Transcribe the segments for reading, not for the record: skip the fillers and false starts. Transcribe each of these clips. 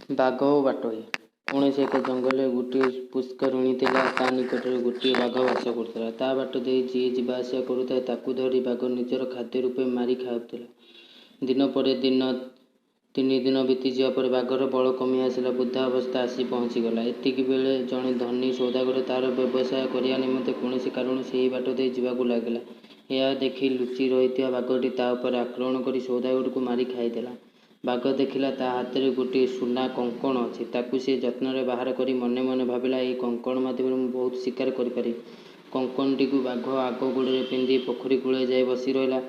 ବାଘ ଓ ବାଟୋଇ। କୌଣସି ଏକ ଜଙ୍ଗଲରେ ଗୋଟିଏ ପୁଷ୍କରିଣୀ ଥିଲା। ତା ନିକଟରେ ଗୋଟିଏ ବାଘ ବାସ କରୁଥିଲା। ତା ବାଟ ଦେଇ ଯିଏ ଯିବା ଆସିବା କରୁଥାଏ ତାକୁ ଧରି ବାଘ ନିଜର ଖାଦ୍ୟ ରୂପେ ମାରି ଖାଉଥିଲା। ଦିନ ପରେ ଦିନ 3 ଦିନ ବିତିଯିବା ପରେ ବାଘର ବଳ କମି ଆସିଲା। ବୃଦ୍ଧା ଅବସ୍ଥା ଆସି ପହଞ୍ଚିଗଲା। ଏତିକି ବେଳେ ଜଣେ ଧନୀ ସୌଦାଗର ତା'ର ବ୍ୟବସାୟ କରିବା ନିମନ୍ତେ କୌଣସି କାରଣରୁ ସେହି ବାଟ ଦେଇ ଯିବାକୁ ଲାଗିଲା। ଏହା ଦେଖି ଲୁଚି ରହିଥିବା ବାଘଟି ତା ଉପରେ ଆକ୍ରମଣ କରି ସୌଦାଗରକୁ ମାରି ଖାଇଦେଲା। ବାଘ ଦେଖିଲା ତା ହାତରେ ଗୋଟିଏ ସୁନା କଙ୍କଣ ଅଛି। ତାକୁ ସେ ଯତ୍ନରେ ବାହାର କରି ମନେ ମନେ ଭାବିଲା, ଏହି କଙ୍କଣ ମାଧ୍ୟମରେ ମୁଁ ବହୁତ ଶିକାର କରିପାରିବି। କଙ୍କଣଟିକୁ ବାଘ ଆଗ ଗୋଡ଼ରେ ପିନ୍ଧି ପୋଖରୀ କୂଳରେ ଯାଇ ବସି ରହିଲା।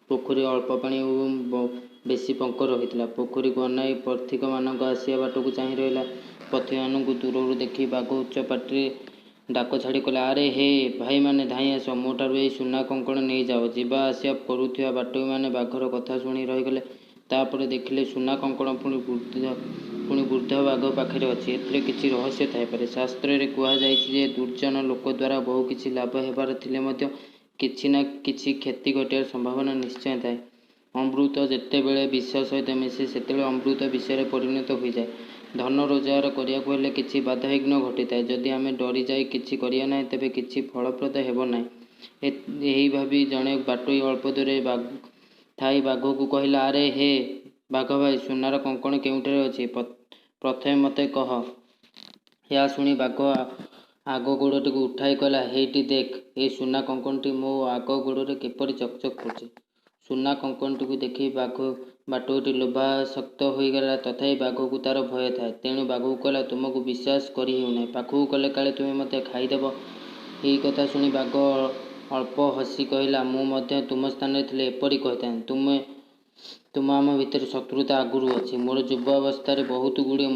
ପୋଖରୀରେ ଅଳ୍ପ ପାଣି ଏବଂ ବେଶୀ ପଙ୍କ ରହିଥିଲା। ପୋଖରୀକୁ ଅନାଇ ପଥିକମାନଙ୍କ ଆସିବା ବାଟକୁ ଚାହିଁ ରହିଲା। ପଥିକମାନଙ୍କୁ ଦୂରରୁ ଦେଖି ବାଘ ଉଚ୍ଚ ପାଟିରେ ଡାକ ଛାଡ଼ି କହିଲା, ଆରେ ହେ ଭାଇମାନେ, ଧାଇଁ ଆସ, ମୋଠାରୁ ଏହି ସୁନା କଙ୍କଣ ନେଇଯାଅ। ଯିବା ଆସିବା କରୁଥିବା ବାଟୋଇମାନେ ବାଘର କଥା ଶୁଣି ରହିଗଲେ। ତାପରେ ଦେଖିଲେ ସୁନା କଙ୍କଣ ପୁଣି ବୃଦ୍ଧ ବାଘ ପାଖରେ ଅଛି। ଏଥିରେ କିଛି ରହସ୍ୟ ଥାଇପାରେ। ଶାସ୍ତ୍ରରେ କୁହାଯାଇଛି ଯେ ଦୁର୍ଜନ ଲୋକ ଦ୍ୱାରା ବହୁ କିଛି ଲାଭ ହେବାର ଥିଲେ ମଧ୍ୟ କିଛି ନା କିଛି କ୍ଷତି ଘଟିବାର ସମ୍ଭାବନା ନିଶ୍ଚୟ ଥାଏ। ଅମୃତ ଯେତେବେଳେ ବିଷ ସହିତ ମିଶେ ସେତେବେଳେ ଅମୃତ ବିଷରେ ପରିଣତ ହୋଇଯାଏ। ଧନ ରୋଜଗାର କରିବାକୁ ହେଲେ କିଛି ବାଧାବିଘ୍ନ ଘଟିଥାଏ। ଯଦି ଆମେ ଡରି ଯାଇ କିଛି କରିବା ନାହିଁ ତେବେ କିଛି ଫଳପ୍ରଦ ହେବ ନାହିଁ। ଏହି ଭାବି ଜଣେ ବାଟୋଇ ଅଳ୍ପ ଦୂରରେ ଥାଇ ବାଘକୁ କହିଲା, ଆରେ ହେ ବାଘ ଭାଇ, ସୁନାର କଙ୍କଣ କେଉଁଠାରେ ଅଛି? ପ୍ରଥମେ ମୋତେ କହ। ଏହା ଶୁଣି ବାଘ ଆଗ ଗୋଡ଼ଟିକୁ ଉଠାଇ କହିଲା, ହେଇଟି ଦେଖ, ଏହି ସୁନା କଙ୍କଣଟି ମୋ ଆଗ ଗୋଡ଼ରେ କିପରି ଚକ୍ କରୁଛି। ସୁନା କଙ୍କଣଟିକୁ ଦେଖି ବାଟୋଇଟି ଲୋଭାସକ୍ତ ହୋଇଗଲା। ତଥାପି ବାଘକୁ ତା'ର ଭୟ ଥାଏ। ତେଣୁ ବାଘକୁ କହିଲା, ତୁମକୁ ବିଶ୍ୱାସ କରି ହେଉନାହିଁ। ପାଖକୁ ଗଲେ କାଳେ ତୁମେ ମୋତେ ଖାଇଦେବ। ଏହି କଥା ଶୁଣି ବାଘ ଅଳ୍ପ ହସି କହିଲା, ମୁଁ ମଧ୍ୟ ତୁମ ସ୍ଥାନରେ ଥିଲେ ଏପରି କହିଥାନ୍ତି। ତୁମ ଆମ ଭିତରେ ଶତ୍ରୁତା ଆଗରୁ ଅଛି। ମୋର ଯୁବ ଅବସ୍ଥାରେ ବହୁତ ଗୁଡ଼ିଏ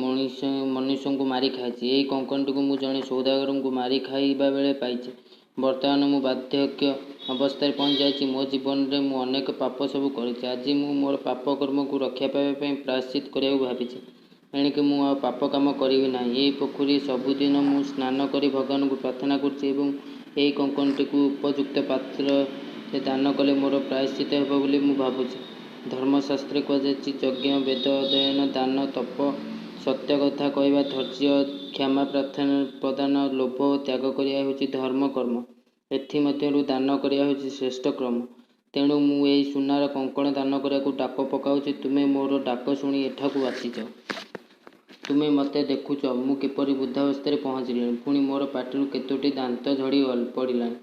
ମନୁଷ୍ୟଙ୍କୁ ମାରି ଖାଇଛି। ଏହି କଙ୍କଣଟିକୁ ମୁଁ ଜଣେ ସୌଦାଗରଙ୍କୁ ମାରି ଖାଇବା ବେଳେ ପାଇଛି। ବର୍ତ୍ତମାନ ମୁଁ ବାର୍ଦ୍ଧକ୍ୟ ଅବସ୍ଥାରେ ପହଞ୍ଚିଯାଇଛି। ମୋ ଜୀବନରେ ମୁଁ ଅନେକ ପାପ ସବୁ କରିଛି। ଆଜି ମୁଁ ମୋର ପାପ କର୍ମକୁ ରକ୍ଷା ପାଇବା ପାଇଁ ପ୍ରାୟଶ୍ଚିତ କରିବାକୁ ଭାବିଛି। ଏଣିକି ମୁଁ ଆଉ ପାପ କାମ କରିବି ନାହିଁ। ଏହି ପୋଖରୀରେ ସବୁଦିନ ମୁଁ ସ୍ନାନ କରି ଭଗବାନଙ୍କୁ ପ୍ରାର୍ଥନା କରୁଛି ଏବଂ ଏହି କଙ୍କଣଟିକୁ ଉପଯୁକ୍ତ ପାତ୍ରରେ ଦାନ କଲେ ମୋର ପ୍ରାୟଶ୍ଚିତ ହେବ ବୋଲି ମୁଁ ଭାବୁଛି। ଧର୍ମଶାସ୍ତ୍ରରେ କୁହାଯାଇଛି, ଯଜ୍ଞ, ବେଦ ଅଧ୍ୟୟନ, ଦାନ, ତପ, ସତ୍ୟ କଥା କହିବା, ଧୈର୍ଯ୍ୟ, କ୍ଷମା ପ୍ରଦାନ, ଲୋଭ ତ୍ୟାଗ କରିବା ହେଉଛି ଧର୍ମ କର୍ମ। ଏଥିମଧ୍ୟରୁ ଦାନ କରିବା ହେଉଛି ଶ୍ରେଷ୍ଠ କର୍ମ। ତେଣୁ ମୁଁ ଏହି ସୁନାର କଙ୍କଣ ଦାନ କରିବାକୁ ଡାକ ପକାଉଛି। ତୁମେ ମୋର ଡାକ ଶୁଣି ଏଠାକୁ ଆସିଛ। ତୁମେ ମୋତେ ଦେଖୁଛ ମୁଁ କିପରି ବୃଦ୍ଧାବସ୍ଥାରେ ପହଞ୍ଚିଲିଣି। ପୁଣି ମୋର ପାଟିରୁ କେତୋଟି ଦାନ୍ତ ଝଡ଼ି ପଡ଼ିଲାଣି।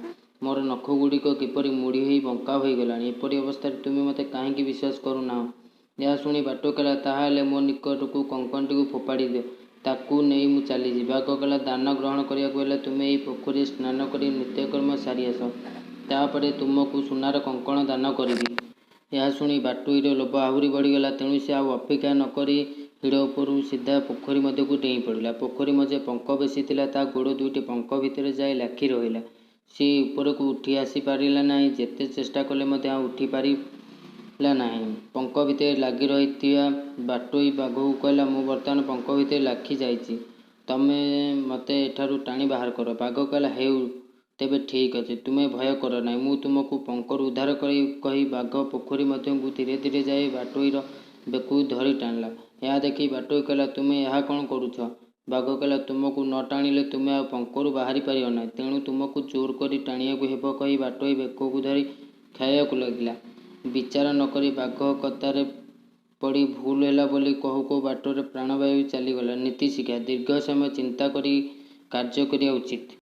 ମୋର ନଖଗୁଡ଼ିକ କିପରି ମୋଡ଼ି ହୋଇ ବଙ୍କା ହୋଇଗଲାଣି। ଏପରି ଅବସ୍ଥାରେ ତୁମେ ମୋତେ କାହିଁକି ବିଶ୍ୱାସ କରୁନାହଁ? ଏହା ଶୁଣି ବାଟୋଇ କହିଲା, ତାହାହେଲେ ମୋ ନିକଟକୁ କଙ୍କଣଟିକୁ ଫୋପାଡ଼ି ଦିଅ। ତାକୁ ନେଇ ମୁଁ ଚାଲିଯିବି। ବାଘ କହିଲା, ଦାନ ଗ୍ରହଣ କରିବାକୁ ହେଲେ ତୁମେ ଏହି ପୋଖରୀରେ ସ୍ନାନ କରି ନିତ୍ୟକର୍ମ ସାରି ଆସ। ତାପରେ ତୁମକୁ ସୁନାର କଙ୍କଣ ଦାନ କରିବି। ଏହା ଶୁଣି ବାଟୋଇର ଲୋଭ ଆହୁରି ବଢ଼ିଗଲା। ତେଣୁ ସେ ଆଉ ଅପେକ୍ଷା ନ କରି ହିଡ଼ ଉପରୁ ସିଧା ପୋଖରୀ ମଧ୍ୟକୁ ଡେଇଁ ପଡ଼ିଲା। ପୋଖରୀ ମଝିରେ ପଙ୍କ ବେଶୀ ଥିଲା। ତା ଗୋଡ଼ ଦୁଇଟି ପଙ୍କ ଭିତରେ ଯାଇ ଲାଖି ରହିଲା। ସେ ଉପରକୁ ଉଠି ଆସି ପାରିଲା ନାହିଁ। ଯେତେ ଚେଷ୍ଟା କଲେ ମଧ୍ୟ ଆଉ ଉଠି ପାରିଲା ନାହିଁ। ପଙ୍କ ଭିତରେ ଲାଗି ରହିଥିବା ବାଟୋଇ ବାଘକୁ କହିଲା, ମୁଁ ବର୍ତ୍ତମାନ ପଙ୍କ ଭିତରେ ଲାଖି ଯାଇଛି। ତମେ ମୋତେ ଏଠାରୁ ଟାଣି ବାହାର କର। ବାଘ କହିଲା, ହେଉ ତେବେ ଠିକ୍ ଅଛି, ତୁମେ ଭୟ କର ନାହିଁ, ମୁଁ ତୁମକୁ ପଙ୍କରୁ ଉଦ୍ଧାର କରିବି। କହି ବାଘ ପୋଖରୀ ମଧ୍ୟକୁ ଧୀରେ ଧୀରେ ଯାଇ ବାଟୋଇର ବେକକୁ ଧରି ଟାଣିଲା। ଏହା ଦେଖି ବାଟୋଇ କହିଲା, ତୁମେ ଏହା କ'ଣ କରୁଛ? ବାଘ କହିଲା, ତୁମକୁ ନ ଟାଣିଲେ ତୁମେ ଆଉ ପଙ୍କରୁ ବାହାରି ପାରିବ ନାହିଁ। ତେଣୁ ତୁମକୁ ଜୋର କରି ଟାଣିବାକୁ ହେବ। କହି ବାଟୋଇ ବେକକୁ ଧରି ଖାଇବାକୁ ଲାଗିଲା। ବିଚାର ନ କରି ବାଘ କତାରେ ପଡ଼ି ଭୁଲ ହେଲା ବୋଲି କହୁ କହୁ ବାଟରେ ପ୍ରାଣବାୟୁ ଚାଲିଗଲା। ନୀତିଶିକ୍ଷା: ଦୀର୍ଘ ସମୟ ଚିନ୍ତା କରି କାର୍ଯ୍ୟ କରିବା ଉଚିତ।